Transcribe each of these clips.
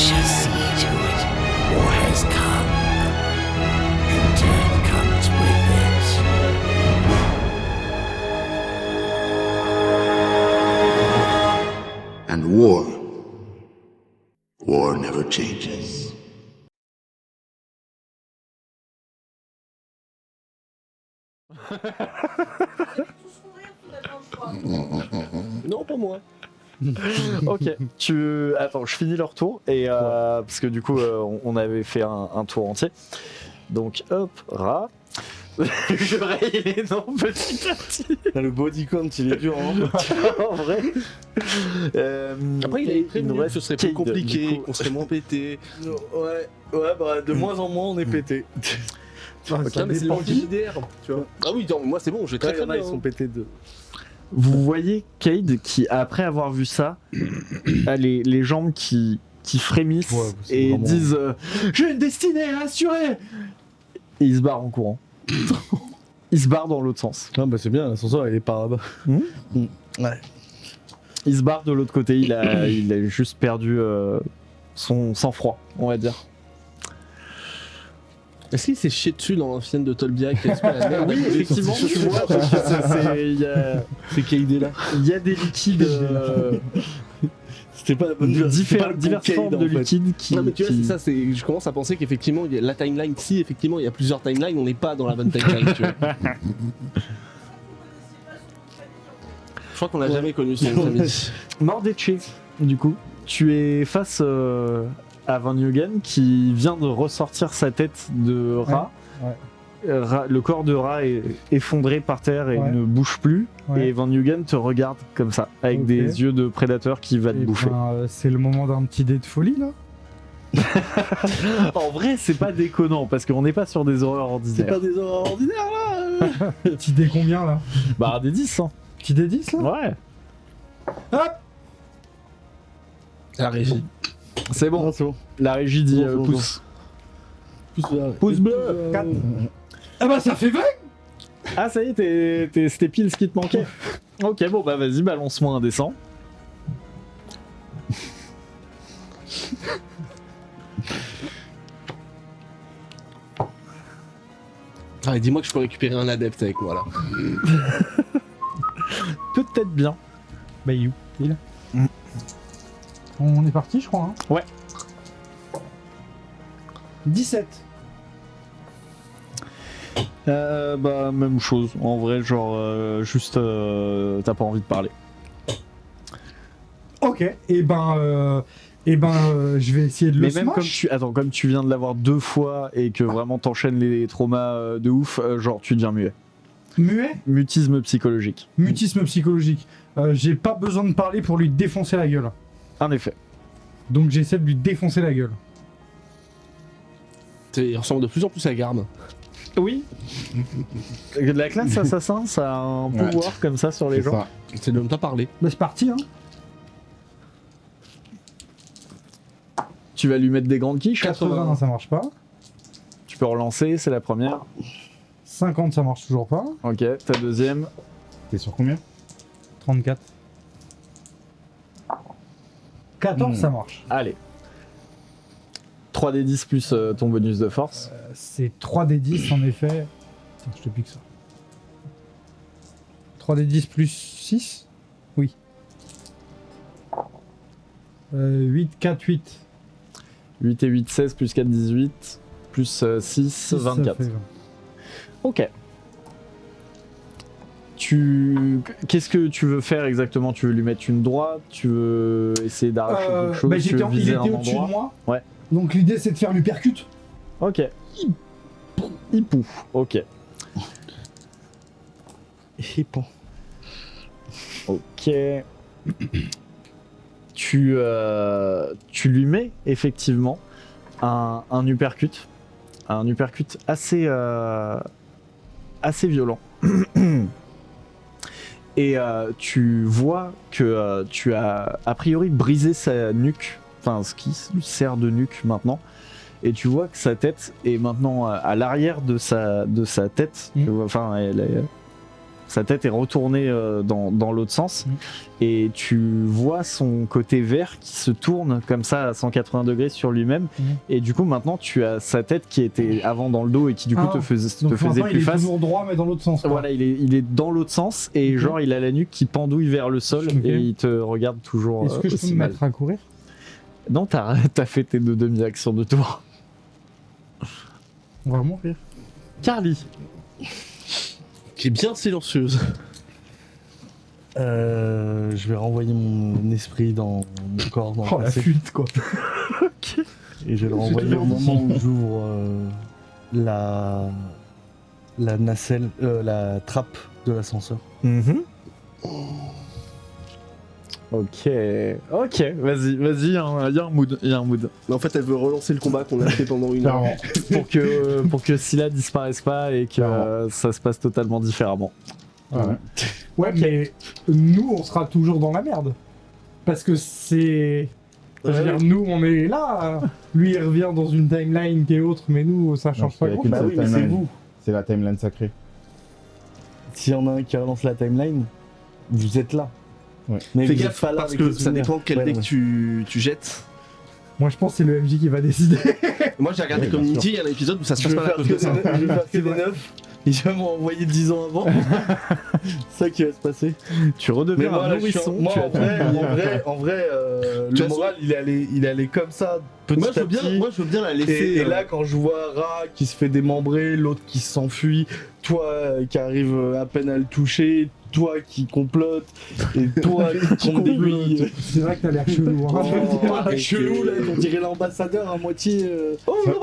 shall see to it. War has come, and death comes with it. And war never changes. Non, pas moi. Ok, attends, je finis leur tour et parce que du coup on avait fait un tour entier. Donc hop, rat. Je raye les noms petit à petit. Le body count, il est dur, hein. En vrai. Après, il avait prévenu que ce serait plus Cade, compliqué, du coup. qu'on serait moins pété. Ouais, bah de moins en moins on est pété. Non, mais c'est l'anti-JDR, tu vois. Ah oui, non, moi c'est bon, je vais très Il y en a, bien. ils sont pétés de. Vous voyez Cade qui, après avoir vu ça, a les jambes qui frémissent Ouais, c'est et vraiment- disent j'ai une destinée assurée. Et il se barre en courant. Il se barre dans l'autre sens. Ah bah c'est bien, l'ascenseur il est par là-bas. Ouais. Il se barre de l'autre côté. Il a juste perdu son sang-froid, on va dire. Est-ce qu'il s'est chié dessus dans l'ancienne de Tolbiac? Est-ce que la merde a coulé sur Effectivement, ses tu cheveux vois, parce que C'est Kaïdé là. il y a des liquides, C'était pas la bonne version. diverses formes de liquides qui. Non mais tu vois, qui- c'est ça, je commence à penser qu'effectivement, il y a la timeline, si effectivement il y a plusieurs timelines, on n'est pas dans la bonne timeline, tu vois. Je crois qu'on l'a jamais connu son ami. Mordeche, du coup, tu es face à Van Heugen qui vient de ressortir sa tête de rat. Ouais. Le corps de rat est effondré par terre et Ouais. ne bouge plus. Ouais. Et Van Heugen te regarde comme ça, avec Ok. des yeux de prédateur qui va te Et bouffer. ben, c'est le moment d'un petit dé de folie là. En vrai, c'est pas déconnant parce qu'on n'est pas sur des horreurs C'est ordinaires. pas des horreurs ordinaires là. Petit dé combien là? Bah, des 10, hein. Petit dé 10 là? Ouais. La régie. C'est bon. Non, c'est bon. La régie dit C'est bon, pouce. Pouce bleu. 4. Ah bah ça fait 20. Ah, ça y est, c'était pile ce qui te manquait. Ok, bon, bah vas-y, balance-moi un descend. Ah, dis-moi que je peux récupérer un adepte avec moi là. Peut-être bien. Bah you, il. Mm. On est parti je crois hein. Ouais. 17. Bah, même chose. En vrai, genre, juste, t'as pas envie de parler. Ok, et ben je vais essayer de le Mais même smash. comme tu viens de l'avoir 2 fois et que vraiment t'enchaînes les traumas de ouf, genre, tu deviens muet. Muet, Mutisme psychologique. mutisme psychologique. J'ai pas besoin de parler pour lui défoncer la gueule. En effet. Donc j'essaie de lui défoncer la gueule. Il ressemble de plus en plus à Garm. Oui. La classe assassin, ça a un Ouais. pouvoir comme ça sur les gens. Ça. C'est de t'as parlé. Bah c'est parti hein. Tu vas lui mettre des grandes quiches. 80 ça marche pas. Tu peux relancer, c'est la première. 50 ça marche toujours pas. Ok, ta deuxième. T'es sur combien? 34. 14 ça marche. Allez. 3d10 plus ton bonus de force. C'est 3d10 en effet. Tiens, je te pique ça. 3d10 plus 6. Oui. 8, 4, 8. 8 et 8, 16 plus 4, 18. Plus 6, 6, 24. Ça fait 20. Ok. Qu'est-ce que tu veux faire exactement? Tu veux lui mettre une droite? Tu veux essayer d'arracher quelque chose? Bah, Tu veux il viser était un au-dessus de endroit? moi. Ouais. Donc l'idée c'est de faire l'uppercut. Ok. Hipou. Ok. Hippon. Ok. Tu lui mets effectivement un uppercut. Un uppercut assez violent. Et tu vois que tu as a priori brisé sa nuque, enfin ce qui lui sert de nuque maintenant. Et tu vois que sa tête est maintenant à l'arrière de sa tête. Tu vois, enfin, Sa tête est retournée dans l'autre sens et tu vois son côté vert qui se tourne comme ça à 180 degrés sur lui-même. Et du coup, maintenant, tu as sa tête qui était avant dans le dos et qui du coup te faisait Donc plus il est face. toujours droit, mais dans l'autre sens. quoi. Voilà, il est dans l'autre sens et genre il a la nuque qui pendouille vers le sol Ok. et il te regarde toujours. Est-ce que je peux aussi me mal. mettre à courir? Non, t'as fait tes 2 demi-actions de tour. On va mourir. Carly. Qui est bien silencieuse. Je vais renvoyer mon esprit dans mon corps dans Oh le la passé. fuite quoi. Et je vais le renvoyer au moment où j'ouvre la nacelle, la trappe de l'ascenseur. Ok, vas-y, il y a un mood. Mais en fait, elle veut relancer le combat qu'on a fait pendant une heure. Clairement. pour que Scylla disparaisse pas et que Clairement. ça se passe totalement différemment. Ouais, mais nous, on sera toujours dans la merde. Parce que c'est. Je veux dire, nous, on est là. Lui, il revient dans une timeline qui est autre, mais nous, ça change Non, pas il y a grand qu'une Bah seule oui, mais c'est timeline. vous. C'est la timeline sacrée. S'il y en a un qui relance la timeline, vous êtes là. Ouais. Mais Fais vous êtes gaffe, pas là parce avec que les ça souvenirs. dépend quel Ouais, deck ouais. tu jettes. Moi, je pense que c'est le MJ qui va décider. Moi, j'ai regardé Oui, bien Community, il y a un épisode où ça se Je passe vais pas la faire cause que de ça. je vais faire que des neufs. Il va m'envoyer 10 ans avant. C'est ça qui va se passer. Tu Mais redeviens moi, un là, je suis nourrisson. moi tu en vrai, Tu le as- moral, il est allé comme ça, petit Moi, à petit. je veux bien la laisser. Et là, quand je vois Ra qui se fait démembrer, l'autre qui s'enfuit, toi qui arrive à peine à le toucher, toi qui complote, et toi qui compte des billes. C'est vrai que t'as l'air chelou. Hein. Chelou là, on dirait l'ambassadeur à moitié.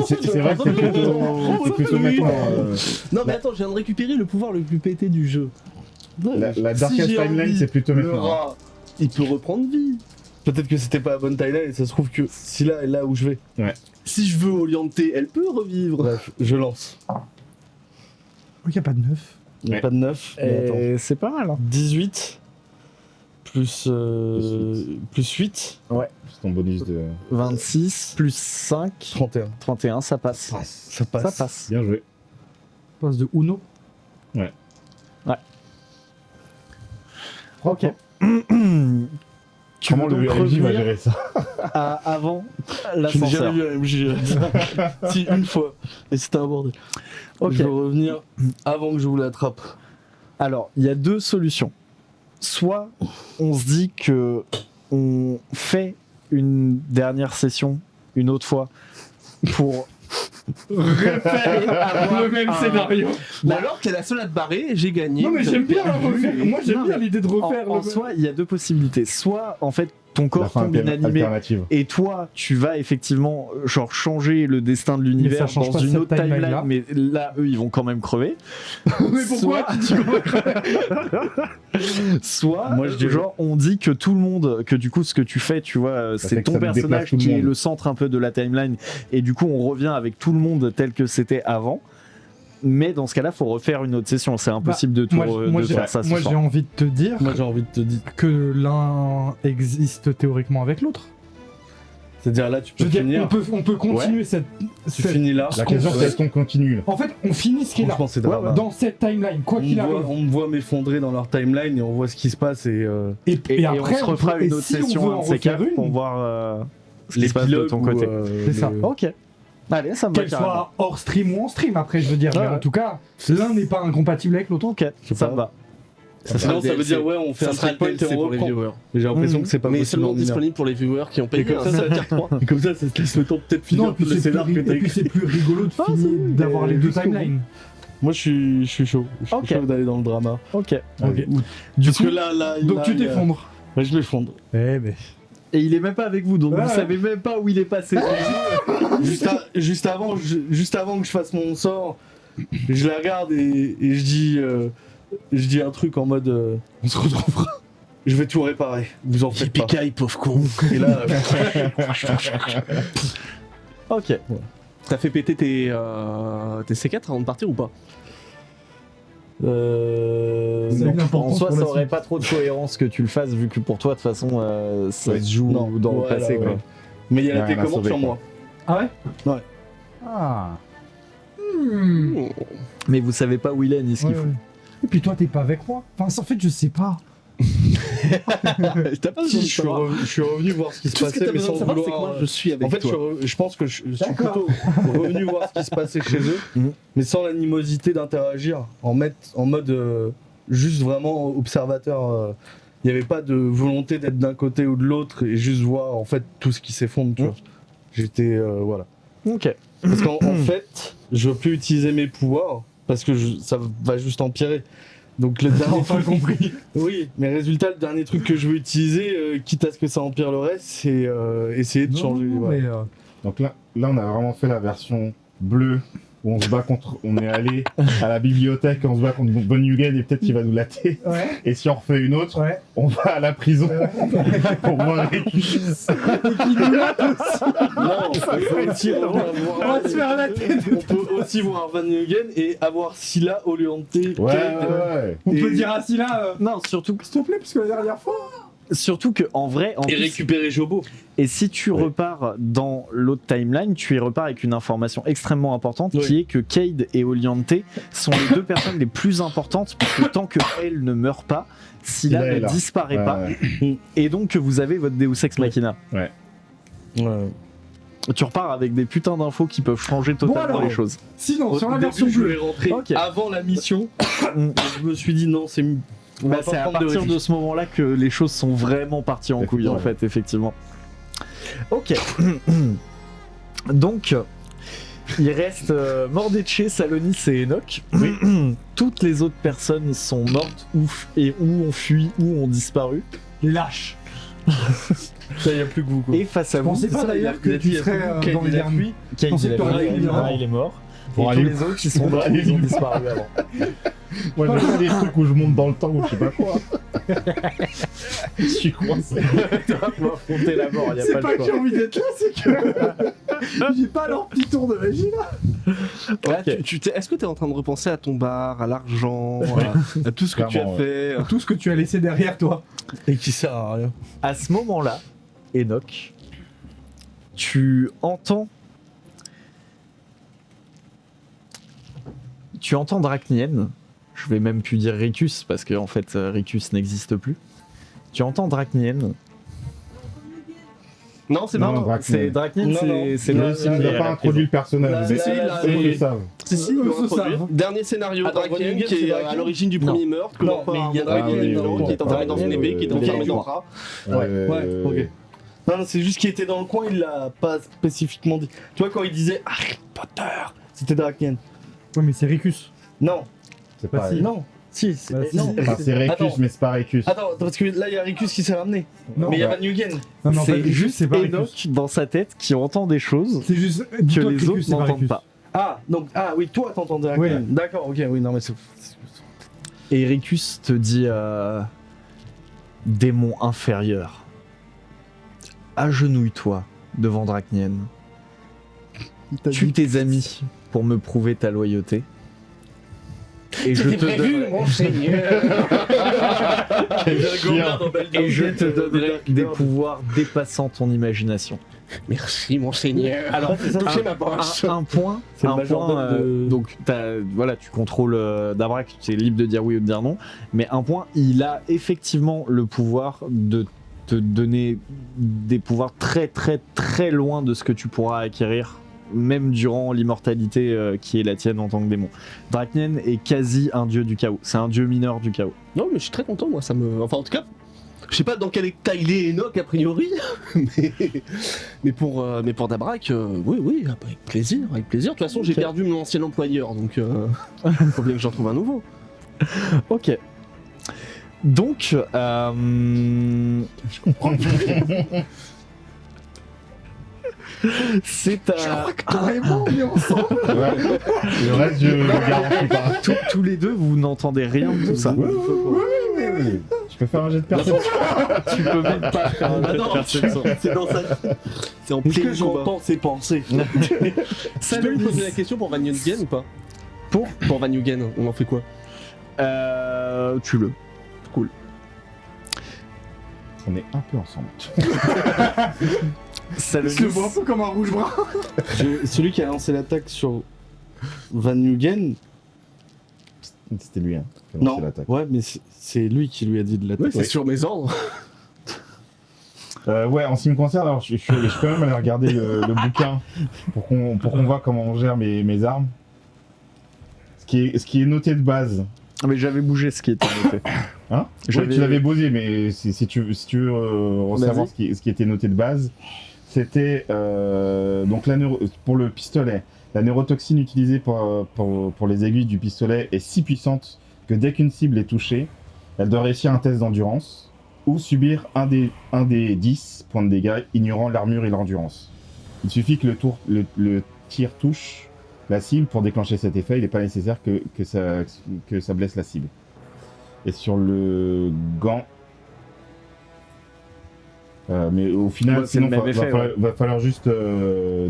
C'est vrai que c'est plutôt maintenant. Non, mais attends, je viens de récupérer le pouvoir le plus pété du jeu. La Darkest j'ai Timeline, envie, c'est plutôt le maintenant. rat, Il peut reprendre vie. peut-être que c'était pas la bonne timeline et ça se trouve que Scylla est là où je vais. Si je veux Oriente, elle peut revivre. Bref, je lance. Il y a pas de neuf. Il n'y a pas de 9. Mais attends. Et c'est pas mal. Hein. 18 plus 8, C'est ton bonus de. 26 plus 5, 31. 31, ça passe. Ça passe. Ça passe. Bien joué. Passe de Uno. Ok. Tu Comment veux le donc MJ va revenir gérer ça avant Je n'ai l'ascenseur. jamais vu un MJ. Si, une fois. Et c'était un bordel. Ok. Je veux revenir avant que je vous l'attrape. Alors, il y a 2 solutions. Soit on se dit que on fait une dernière session une autre fois pour Le même scénario. Ou alors, t'es la seule à te barrer, j'ai gagné. Non, mais vous j'aime avez bien perdu, refaire. et- Moi, j'aime Non, bien mais l'idée de refaire. en le- soi, il y a 2 possibilités. Soit en fait ton La corps fin tombe inanimé alternative. et toi tu vas effectivement genre changer le destin de l'univers ça change dans pas une cette autre timeline, timeline-là. mais là eux ils vont quand même crever. Mais pourquoi Soit Moi, je dirais- genre on dit que tout le monde, que du coup ce que tu fais tu vois fait c'est que ton ça nous déplace personnage tout le qui est monde. le centre un peu de la timeline et du coup on revient avec tout le monde tel que c'était avant. Mais dans ce cas-là, faut refaire une autre session. C'est impossible de tout de j'ai- faire ça ce moi, soir. j'ai envie de te dire Moi, j'ai envie de te dire. que l'un existe théoriquement avec l'autre. C'est-à-dire là, tu Je peux veux dire, finir. on peut continuer cette. Tu cette- finis là. La question, c'est est-ce qu'on continue là En fait, on finit ce qui est là. Franchement, c'est drama. Dans cette timeline, quoi qu'il arrive. On me voit m'effondrer dans leur timeline et on voit ce qui se passe et Et après, on se refera une et autre si on session veut un en de ces refaire quatre une, pour voir ce qui se passe de l'épilogue ton ou, côté. C'est ça. Ok. Allez, ça me va Qu'elle carrément. soit hors stream ou en stream, après, je veux dire. Ouais, Mais ouais. en tout cas, l'un n'est pas incompatible avec l'autre. Ok, sais ça pas. me va. Sinon, ça veut DLC. dire ouais, on fait Ça un sera le checkpoint et DLC on pour les reprend. viewers. J'ai l'impression que c'est pas Mais possible seulement en mineur. disponible pour les viewers qui ont payé comme un ça, ça- tier 3. Et comme ça te laisse le temps de peut-être Non, finir et puis le scénar que t'as et puis écrit. c'est plus rigolo de Ah, c'est finir, vrai, d'avoir les deux jusqu'au bout. timelines. Moi, je suis chaud. Je suis Ok. chaud d'aller dans le drama. Ok. Allez. Du Parce coup, que là, Donc là, tu il y a- t'effondres. Ouais, je m'effondre. Eh ben. et il est même pas avec vous, donc Ouais. vous savez même pas où il est passé. Juste avant que je fasse mon sort, je la regarde et je dis un truc en mode on se retrouvera. Je vais tout réparer. Vous en faites pas. Yippee-ki, pauvre con. Et là, Ok. T'as fait péter tes C4 avant de partir ou pas? Ça a une En importance soi, pour la ça aurait suite. pas trop de cohérence que tu le fasses, vu que pour toi, de toute façon, ça Ouais. se joue Non. dans le Voilà, passé. ouais. Quoi. mais il y Y a a la rien à télécommande sauver, sur quoi. moi. Ah ouais Ah Hmm. Mais vous savez pas où il est ni ce qu'il Ouais, faut. ouais. Et puis toi, t'es pas avec moi. Enfin, en fait, je sais pas. T'as pas Si, besoin de savoir. je suis revenu voir ce qui se Tout ce que passait, t'as mais besoin sans de savoir, c'est que vouloir. moi, je suis avec En fait, toi. je pense que je suis D'accord. plutôt revenu voir ce qui se passait chez eux, mais sans l'animosité d'interagir, en mode juste vraiment observateur. Il n'y avait pas de volonté d'être d'un côté ou de l'autre et juste voir en fait tout ce qui s'effondre. Tu vois. J'étais voilà. Ok. Parce qu'en fait, je veux plus utiliser mes pouvoirs parce que ça va juste empirer. Donc le dernier Enfin compris. Oui, mais résultat, le dernier truc que je veux utiliser, quitte à ce que ça empire le reste, c'est essayer de changer. Non, voilà. mais, Donc là, on a vraiment fait la version bleue où on se bat contre. On est allé à la bibliothèque, on se bat contre Von Yugen et peut-être qu'il va nous latter. ouais. Et si on refait une autre, Ouais. on va à la prison pour voir Ricus. Non, on peut aussi On va se faire la tête. on peut aussi voir Van Eugen et avoir Scylla, Oleante, Ouais, ouais. On Et- peut dire à Scylla, Non, surtout, s'il te plaît, parce que la dernière fois. surtout que en vrai, en et plus, récupérer Jobo. et si tu repars dans l'autre timeline, tu y repars avec une information extrêmement importante qui est que Cade et Oliante sont les deux personnes les plus importantes parce que tant que elle ne meurt pas, Scylla Scylla est ne là. disparaît Ouais, pas ouais. et donc que vous avez votre Deus Ex Machina. Ouais. Tu repars avec des putains d'infos qui peuvent changer totalement alors. les choses. Sinon, sur la Au version début, je bleue. vais rentrer Ok. avant la mission. Je me suis dit non, c'est mieux. On va Bah, pas c'est à prendre de partir risques. de ce moment-là que les choses sont vraiment parties en couille en fait, effectivement. Ok. Donc, il reste Mordecai, Salonis et Enoch. Toutes les autres personnes sont mortes ou ont fui ou ont disparu. Lâche. Ça, y a plus goût quoi. Et face à Je vous, pensais pas Ça, d'ailleurs il a que dit, tu il a serais plus dans goût, les Cade, il a derniers. fui. Cade, pensais que il t'aurais est dit mort. non. Il est mort. Bon, Et allez, tous les autres qui sont morts, ils ont disparu avant. Moi, j'ai fait des trucs où je monte dans le temps ou je sais pas quoi. Je suis coincé. Pour affronter la mort, il n'y a C'est pas pas le que choix. j'ai envie d'être là, c'est que. J'ai pas leur petit tour de magie là. Ouais, est-ce que t'es en train de repenser à ton bar, à l'argent, à tout ce que tu as Clairement, fait Tout ce que tu as laissé derrière toi. Et qui sert à rien. À ce moment-là, Enoch, tu entends Dracnien. Je vais même plus dire Ricus parce que en fait Ricus n'existe plus. Tu entends Dracnien. Non, c'est Non, pas. Dracnien. C'est Dracnien, Non, c'est non. c'est Même le s'il nous a pas introduit le personnage. Si, si, il l'a Eux, ils le introduit. savent. Si, si, Eux, ils l'ont se introduit. savent. Dernier scénario, Attends, Dracnien, Von Yugen, qui c'est est à Dracnien l'origine du premier meurtre, que Non, l'on peut mais il y a avoir Dracnien, qui oui, est enfermé dans une épée, qui est enfermé dans le bras. Ouais, ok. Non, non, c'est juste qu'il était dans le coin, il l'a pas spécifiquement dit. Tu vois, quand il disait Harry Potter, c'était Dracnien. Ouais, mais c'est Ricus. Non, C'est Bah, pas. si. non, si, c'est. Bah, si. non. Enfin, c'est Ricus, Attends. mais c'est pas Ricus. Attends, parce que là, il y a Ricus qui s'est ramené. Non, mais il y a bah. Van Yugen. non, mais en fait, C'est Ricus, juste c'est pas Enoch Ricus. dans sa tête qui entend des choses C'est juste. que dis-toi les Ricus, autres c'est pas n'entendent Ricus. pas. Ah, donc, ah oui, toi, t'entendais Dracnien. Ouais. D'accord, ok, oui, non, mais c'est. Et Ricus te dit démon inférieur, agenouille-toi devant Dracnien. Tue tes amis pour me prouver ta loyauté. Et je te donnerai, et je te donnerai des pouvoirs dépassant ton imagination. Merci, monseigneur. Alors, touché ma broche. un point, C'est le un majordome point, de- donc voilà, tu contrôles Dabrak, tu es libre de dire oui ou de dire non, mais un point, il a effectivement le pouvoir de te donner des pouvoirs très très très loin de ce que tu pourras acquérir, même durant l'immortalité qui est la tienne en tant que démon. Dracnien est quasi un dieu du chaos, c'est un dieu mineur du chaos. Non, mais je suis très content, moi, ça me. Enfin, en tout cas, je sais pas dans quel état il est Enoch, a priori, mais pour Dabrak, oui, oui, avec plaisir, avec plaisir. De toute façon, j'ai Ok. perdu mon ancien employeur, donc faut bien que j'en trouve un nouveau. Ok. Donc, c'est à... Toi et moi, on est ensemble. Ouais. Le reste, je le garantis pas. tous les deux, vous n'entendez rien de tout ça. Je peux faire un jet de perception. Tu peux même pas faire un Ah jet de non, perception. c'est dans sa. C'est en Est-ce plein que combat. j'entends ses pensées? Tu peux lui poser la question pour Van Yugen ou pas? Pour Van Yugen, on en fait quoi? Tue-le. On est un peu ensemble. Je le vois un peu comme un rouge brun. Celui qui a lancé l'attaque sur Van Yugen, C'était lui, hein, qui a lancé Non, l'attaque. ouais, mais c'est lui qui lui a dit de Oui, l'attaquer. c'est sur mes ordres. Ouais, en ce qui me concerne, alors je peux quand même aller regarder le bouquin pour qu'on voit comment on gère mes armes. Ce qui est noté de base. Ah, mais j'avais bougé ce qui était noté. Hein? Oui, tu l'avais posé, mais si tu veux savoir ce qui était noté de base, c'était donc pour le pistolet. La neurotoxine utilisée pour les aiguilles du pistolet est si puissante que dès qu'une cible est touchée, elle doit réussir un test d'endurance ou subir un des 10 points de dégâts, ignorant l'armure et l'endurance. Il suffit que le tir touche la cible pour déclencher cet effet. Il n'est pas nécessaire que ça blesse la cible. Et sur le gant... mais au final, Ouais, c'est le sinon, même effet, va falloir juste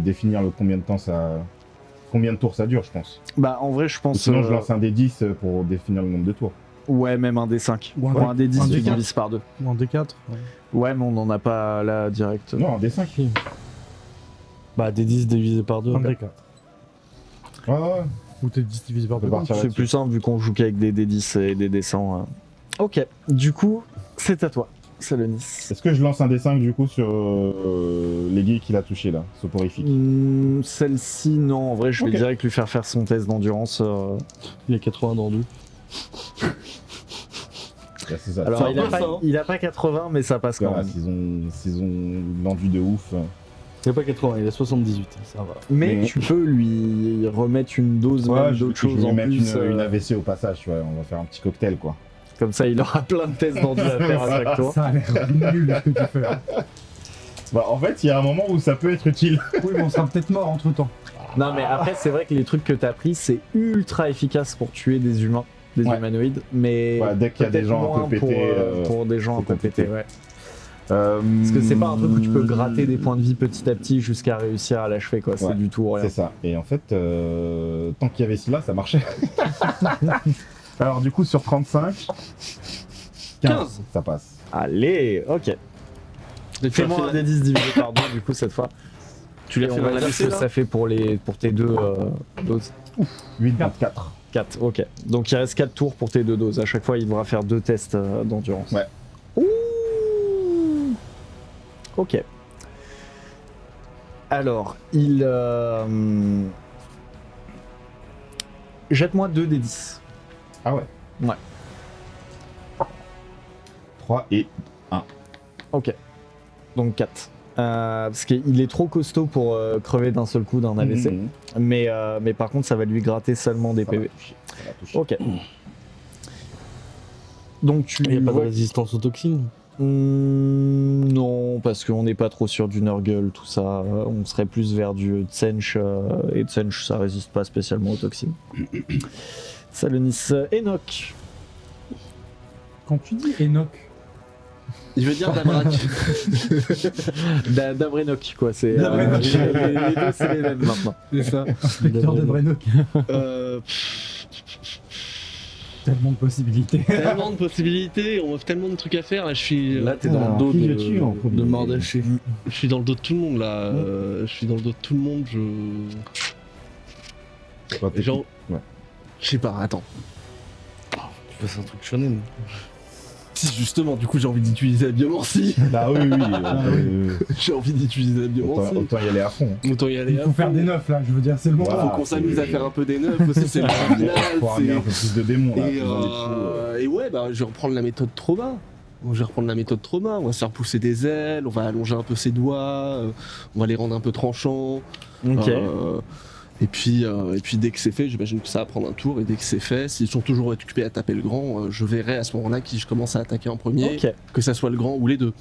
définir combien de tours ça dure, je pense. Bah, en vrai, je Ou pense. sinon, je lance un D10 pour définir le nombre de tours. Ouais, même un D5. Ou un Ou un D10, un tu D4. divises par 2. Ou en D4. Ouais. Ouais, mais on n'en a pas là direct. Non, un D5. Bah, des 10 divisé par 2. Un D4. Ouais, ouais. Ou t'es 10 divisé par On peut 2. partir C'est là-dessus. plus simple vu qu'on joue qu'avec des D10 et des D100. Ok, du coup, c'est à toi, Salonis. Est-ce que je lance un D5 du coup sur l'aiguille qu'il a touché là, soporifique? Celle-ci, non, en vrai, je vais Ok. direct lui faire son test d'endurance. Il y a 80 dans lui. Ouais, c'est ça. Alors, Ça il a, passe, pas, hein. il a pas 80, mais ça passe quand Voilà, même. s'ils ont l'enduit de ouf. Il n'y a pas 80, il a 78. Ça va. Mais Mais- tu peux lui remettre une dose Ouais, même je d'autres vais choses en mettre plus. une AVC au passage, tu vois, on va faire un petit cocktail quoi. Comme ça, il aura plein de tests d'endu à faire à chaque tour. Ça a l'air nul ce que tu fais. Hein. Bah en fait, il y a un moment où ça peut être utile. Oui, mais on sera peut-être mort entre temps. Non, mais après, c'est vrai que les trucs que t'as pris, c'est ultra efficace pour tuer des humains, des Ouais. humanoïdes, mais Ouais, dès qu'il y a des peut-être gens un moins peu pétés. pour des gens un c'est peu pétés, compliqué. ouais. Parce que c'est pas un truc où tu peux gratter des points de vie petit à petit jusqu'à réussir à l'achever, quoi. C'est Ouais, du tout rien. C'est ça. Et en fait, tant qu'il y avait cela, ça marchait. Alors du coup, sur 35, 15, ça passe. Allez, ok. Fais-moi un des 10 divisé par 2, du coup, cette fois. Tu l'as Et fait on dans va la dire ce que là ça fait pour tes deux doses. 8, 24. 4, ok. Donc il reste 4 tours pour tes deux doses. À chaque fois, il devra faire 2 tests d'endurance. Ouais. Ouh. Ok. Alors, il... Jette-moi 2 des 10. Ah ouais. Ouais. 3 et Ok. Donc 4. Parce qu'il est trop costaud pour crever d'un seul coup d'un AVC. Mhm. Mais par contre, ça va lui gratter seulement des Ça va PV. toucher, ça va toucher. Ok. Donc tu Il n'y a pas de ouais. résistance aux toxines. Non, parce qu'on n'est pas trop sur du Nurgle, tout ça. On serait plus vers du Tsench. Et Tsench, ça résiste pas spécialement aux toxines. Salonis, Enoch. Quand tu dis Enoch, Il veut dire Dabrak. Dabrenok, quoi. C'est, Dabrenok. les deux, c'est les mêmes maintenant. C'est ça. inspecteur de Brenok, tellement de possibilités. Tellement de possibilités, on a tellement de trucs à faire. Là, je suis. Là, t'es dans le dos qui le tue en premier de Mordaché. Je suis dans le dos de tout le monde là. Je suis dans le dos de tout le monde. Toi, t'es- Genre. Ouais. Je sais pas, attends. Tu fasses un truc shonen. Si justement, du coup, j'ai envie d'utiliser la biomancie. Bah oui, oui. J'ai envie d'utiliser la biomancie. Autant y aller à fond. Autant y aller. Il à faut faire fond. des neufs là, je veux dire, c'est le moment. Voilà. Faut qu'on s'amuse c'est- à faire un peu des neufs aussi, c'est le final. Faut ramener un peu plus de démons là. Et, plus dans les trous, et ouais, bah, je vais reprendre la méthode trauma. On va se faire pousser des ailes, on va allonger un peu ses doigts, on va les rendre un peu tranchants. Ok. Et puis dès que c'est fait, j'imagine que ça va prendre un tour. Et dès que c'est fait, s'ils sont toujours occupés à taper le grand, je verrai à ce moment-là qui je commence à attaquer en premier, Ok. que ça soit le grand ou les deux.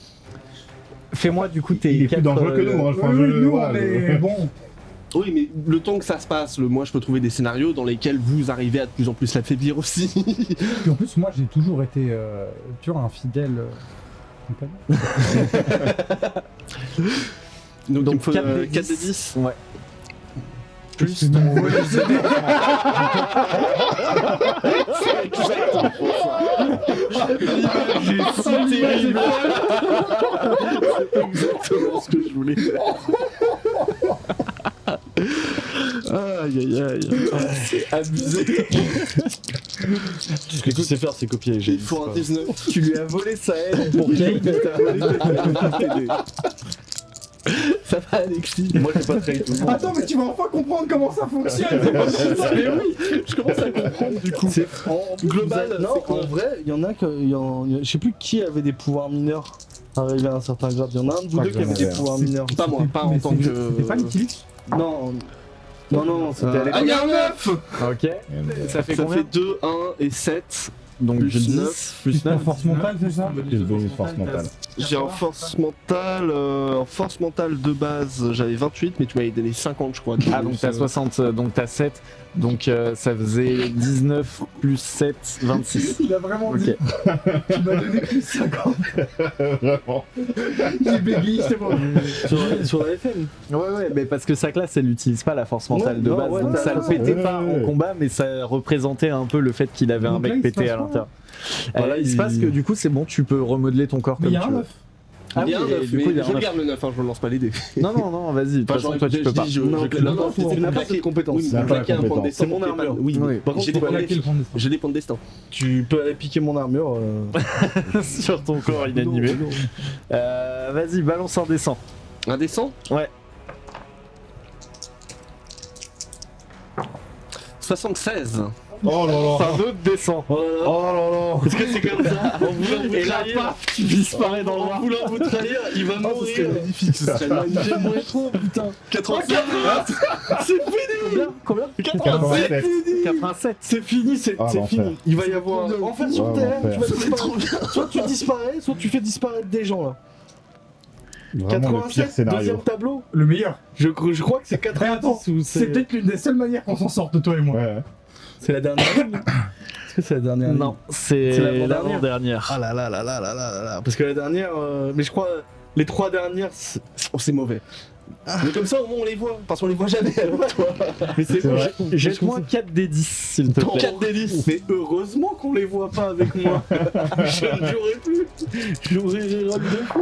Fais-moi du coup tes Il est plus 4, dangereux que nous, hein, je pense. Oui, nous, Voilà, mais bon. Oui, mais le temps que ça se passe, moi je peux trouver des scénarios dans lesquels vous arrivez à de plus en plus l'affaiblir aussi. Puis en plus, moi j'ai toujours été, tu vois, un fidèle compagnon. Donc, il me faut 4 des 4 des 10. Ouais. Plus C'est ton... mon- C'est terrible. Exactement ce que je voulais faire. Aïe aïe aïe. C'est abusé. Ce que tu sais faire, c'est copier les Il génies. faut un 19. Tu lui as volé sa haine pour Kate. Ça va, Alexis. Moi, j'ai pas trahi tout le monde. Attends, mais tu vas enfin comprendre comment ça fonctionne. Mais oui, je commence à comprendre du coup. C'est en Global, non, c'est quoi en vrai, il y en a que. Je sais plus qui avait des pouvoirs mineurs arrivé à un certain grade. Il y en a un de vous crois deux que qui avait j'en des ai pouvoirs mineurs. Pas moi, pas en Mais tant c'est- que. C'était pas Nikilis Non. Non, c'était à Ah, il y l'époque. a un 9. Ok. Ça fait Ça combien fait 2, 1 et 7. Donc plus 10 9, plus C'était en 9. force mentale, c'est ça Plus bonus force mentale. J'ai en force mentale de base, j'avais 28, mais tu m'avais donné 50, je crois. Ah, donc t'as 60, donc t'as 7. Donc ça faisait 19 plus 7, 26. Il a vraiment Ok. dit. Tu m'as donné plus 50. Vraiment. J'ai bégayé, c'est bon. Sur la FM. Ouais, mais parce que sa classe, elle n'utilise pas la force mentale Ouais, de non, base. ouais, Donc t'as ça le raison. pétait pas Ouais. en combat, mais ça représentait un peu le fait qu'il avait un Donc là, mec il se pété passe à quoi, l'intérieur. Voilà, Il se passe que du coup, c'est bon, tu peux remodeler ton corps Mais comme il y a tu un veux. 9. Ah Il y a un oui, 9, et du coup, il y mais a un je 9. garde le 9, je lance pas les dés. Non, vas-y. De toute façon, toi, tu peux pas. Je Non, claque non, non, on n'a pas cette compétence. Oui, C'est mais pas la claquer un point de compétence. destin. C'est mon mais pas- armure. Oui, Oui. Par contre, j'ai des points de Quel point de j'ai des points de destin. tu peux aller piquer mon armure. Sur ton corps inanimé. Vas-y, balance un descend. Un descend Ouais. 76. Oh là là. Un autre descend. Oh là là. Est-ce que c'est comme ça En voulant vous Et là, trahir, paf, tu disparais dans le en noir. voulant vous trahir, il va mourir. magnifique, ce serait magnifique. J'aimerais trop, putain. 87. Combien 87. 87. C'est fini, c'est Ah, l'enfer. fini. Il va y avoir enfer sur Ouais, terre. l'enfer. Tu vas disparaître. Soit tu disparais, soit tu fais disparaître des gens là. Vraiment le pire 87, scénario. deuxième tableau. Le meilleur. Je crois que c'est Mais attends, 90 ou c'est peut-être l'une des seules manières qu'on s'en sorte, toi et moi. Ouais. C'est la dernière ligne. Est-ce que c'est la dernière ligne Non, c'est C'est l'avant-dernière. l'avant-dernière. Ah là là là là là là là là. Parce que la dernière, mais je crois les trois dernières, C'est mauvais. Mais comme ça, au moins, on les voit. Parce qu'on les voit jamais, alors toi. mais c'est C'est bon. vrai. Jette-moi 4 des 10, s'il te plaît. 4 délices. Mais heureusement qu'on les voit pas avec moi. Je ne jouerai plus. J'ouvrirai Roll 2 fois.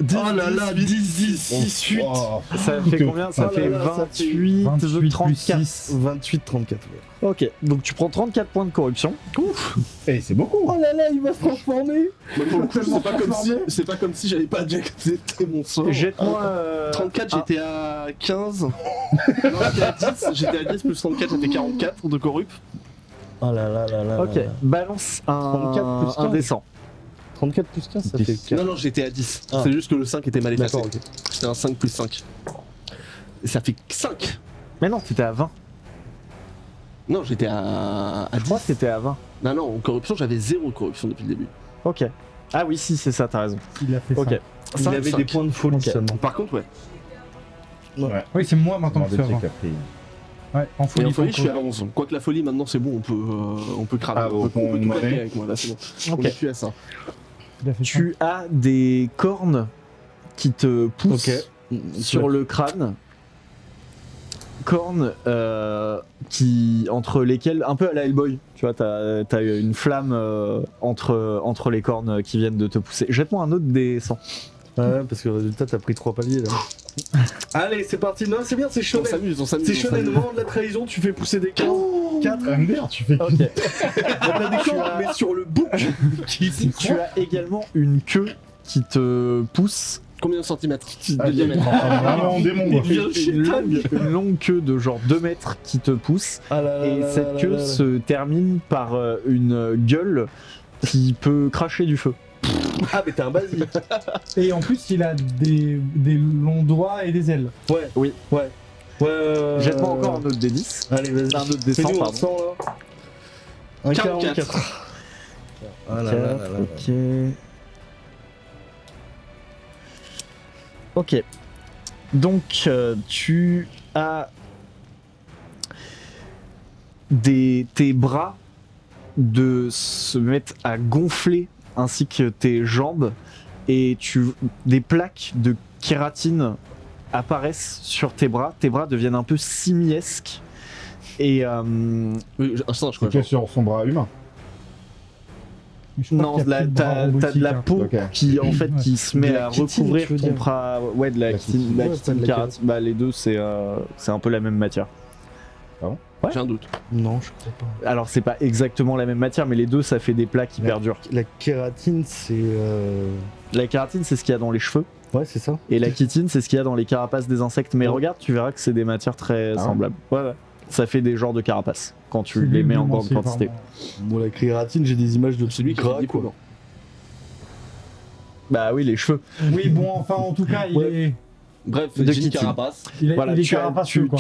Oh là là, 10, 10, 6, 8. Oh. Ça fait combien? Ça Oh là fait là, ça fait 28, 28 plus 34. 6. 28, 34. Ouais. Ok, donc tu prends 34 points de corruption. Eh, c'est beaucoup. Oh là là, il va se transformer. Moi, pour le coup, Tellement c'est pas comme si j'avais pas déjà accepté mon sort. Jette-moi. 34, j'étais à 15. Non, j'étais à 10. J'étais à 10 plus 34, ça fait 44 de corrup. Oh là là là là. Ok, là là. balance 34 plus un 15. descend. 34 plus 15, ça 10. fait 4. Non, j'étais à 10. Ah. C'est juste que le 5 était mal effacé. D'accord, ok. C'était un 5 plus 5. Et ça fait 5. Mais non, t'étais à 20. Non, j'étais à Je 10. crois que t'étais à 20. Non, non, en corruption, j'avais 0 corruption depuis le début. Ok. Ah oui, si, c'est ça, t'as raison. Il a fait Ok. ça. Il Cinq, avait cinq. des points de folie Ok. seulement. Par contre, ouais. Oui, c'est moi maintenant Demandez que de ça check va. après. Ouais, en Et folie. en folie, je suis faut- à 11. Quoique la folie, maintenant, c'est bon, on peut cramer. Ah, on peut on tout monnaie. claquer avec moi, là, c'est bon. On Ok. est plus à ça. Il a fait ça. Tu as des cornes qui te poussent Ok. sur le crâne. Cornes entre lesquelles, un peu à la Hellboy, tu vois, t'as une flamme entre les cornes qui viennent de te pousser. Jette-moi un autre des 100. Ouais, parce que le résultat, t'as pris 3 paliers là. Allez, c'est parti. Non, c'est bien, c'est On shonen. s'amuse, on s'amuse. C'est on shonen. Au s'amuse. moment de la trahison, tu fais pousser des cornes. 4. Ah merde, tu fais Ok. On a des cornes, mais sur le bouc. Tu as également une queue qui te pousse. Combien de centimètres Ah, de diamètre? vraiment en démon, quoi. Une longue queue de genre 2 mètres qui te pousse. Ah là là Et là cette là queue là là. se termine par une gueule qui peut cracher du feu. Ah, mais t'es un basique. Et en plus, il a des longs doigts et des ailes. Ouais. Oui. Ouais. Ouais. Jette-moi encore un autre des 10. Allez, vas-y. Un autre des 100, Fais-nous un pardon. 100 là. Un 44. 44. Ah là là là là là. Ok. Ok. Donc, tu as tes bras de se mettre à gonfler ainsi que tes jambes et des plaques de kératine apparaissent sur tes bras deviennent un peu simiesques et Oui, un singe, quoi. C'est que sur son bras humain. Mais je crois non, qu'il y a là, plus de bras t'as de robotiques, la hein. peau Ok. qui en fait qui se met De la à chitine, recouvrir tu veux ton dire. bras. Ouais, de la La chitine, chitine. la Ouais, chitine pas de la kératine. Bah les deux c'est un peu la même matière. Ouais. J'ai un doute. Non, je crois pas. Alors c'est pas exactement la même matière, mais les deux ça fait des plats qui perdurent. La kératine, c'est. La kératine c'est ce qu'il y a dans les cheveux, Ouais, c'est ça. et la chitine c'est ce qu'il y a dans les carapaces des insectes. Mais Ouais. regarde, tu verras que c'est des matières très Ah ouais. semblables. Ouais. Ça fait des genres de carapaces quand tu C'est les mets en nullement, grande c'est quantité. vraiment- Bon, la kératine, j'ai des images de Celui qui gras, fait quoi. quoi. Bah oui, les cheveux. Oui, bon, enfin, en tout cas, il Ouais. est. Bref, De Jimmy Kitty. Carapace. Il, Voilà, il est tu, as- carapaceux, quoi.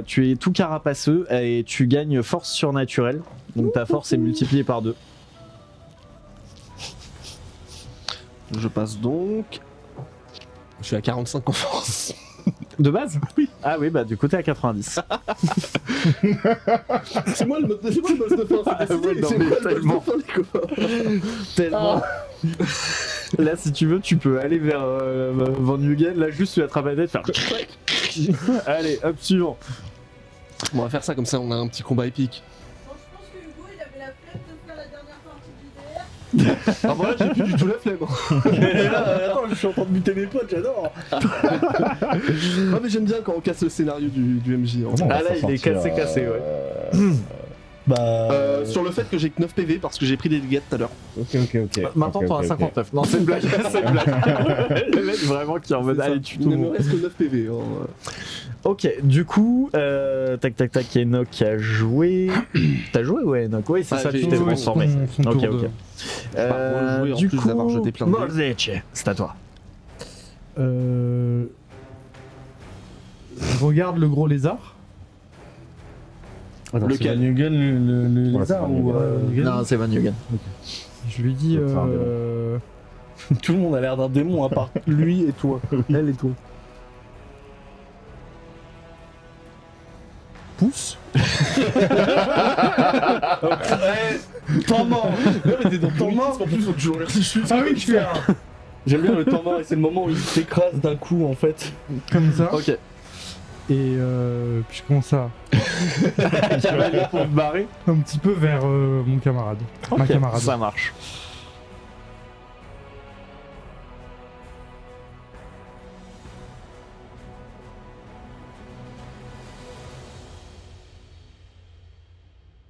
tu es tout carapaceux et tu gagnes force surnaturelle. Donc ta force est multipliée par 2. Je passe donc. Je suis à 45 en force. De base. Oui. Ah oui, bah du coup t'es à 90. C'est moi le boss de fin, c'est Ouais, décidé. non, C'est mais moi le boss tellement. de fin, les copains. Tellement. Là, si tu veux, tu peux aller vers Van Huguen. Là, juste tu attrapes la tête, faire. Allez, hop, suivant. Bon, on va faire ça comme ça, on a un petit combat épique. Bon, je pense que Hugo il avait la flemme de faire la dernière partie du DR. Ah, voilà, j'ai plus du tout la flemme. Et là, attends, je suis en train de buter mes potes, j'adore. Ah, mais j'aime bien quand on casse le scénario du MJ. en fait. Comment on va Ah, là, s'en il est sortir, cassé, ouais. Bah. Sur le fait que j'ai que 9 PV parce que j'ai pris des dégâts tout à l'heure. Ok. Maintenant, Ok, t'en as ok, ok. 59. Non, c'est une blague. C'est une blague. Le mec vraiment qui est en mode allez, tue tout Il le ne me monde. reste que 9 PV. hein. Ok, du coup, tac, Enoch a joué. T'as joué, ouais, Enoch? Oui, c'est Ah, ça, j'ai tu t'es joué, transformé. Son Ok, tour ok. de- Bah, jouer en Du plus coup, d'avoir jeté plein de dés. Morzec, c'est à toi. Je regarde le gros lézard. Attends, Lequel c'est Van Huguen, le Ouais, lézard c'est Van ou. Huguen. Non, c'est Van Huguen. Je lui dis. C'est un Tout le monde a l'air d'un démon à part lui et toi. Elle et toi. Pousse. Temps mort. Ouais, mais t'es dans Temps mort. En plus, faut toujours les chutes. Ah oui, je fais un. J'aime bien le temps mort et c'est le moment où il s'écrase d'un coup en fait. Comme ça. Ok. Et puis je commence à. Cavalier pour te barrer. Un petit peu vers mon camarade. Ma camarade. Ça marche.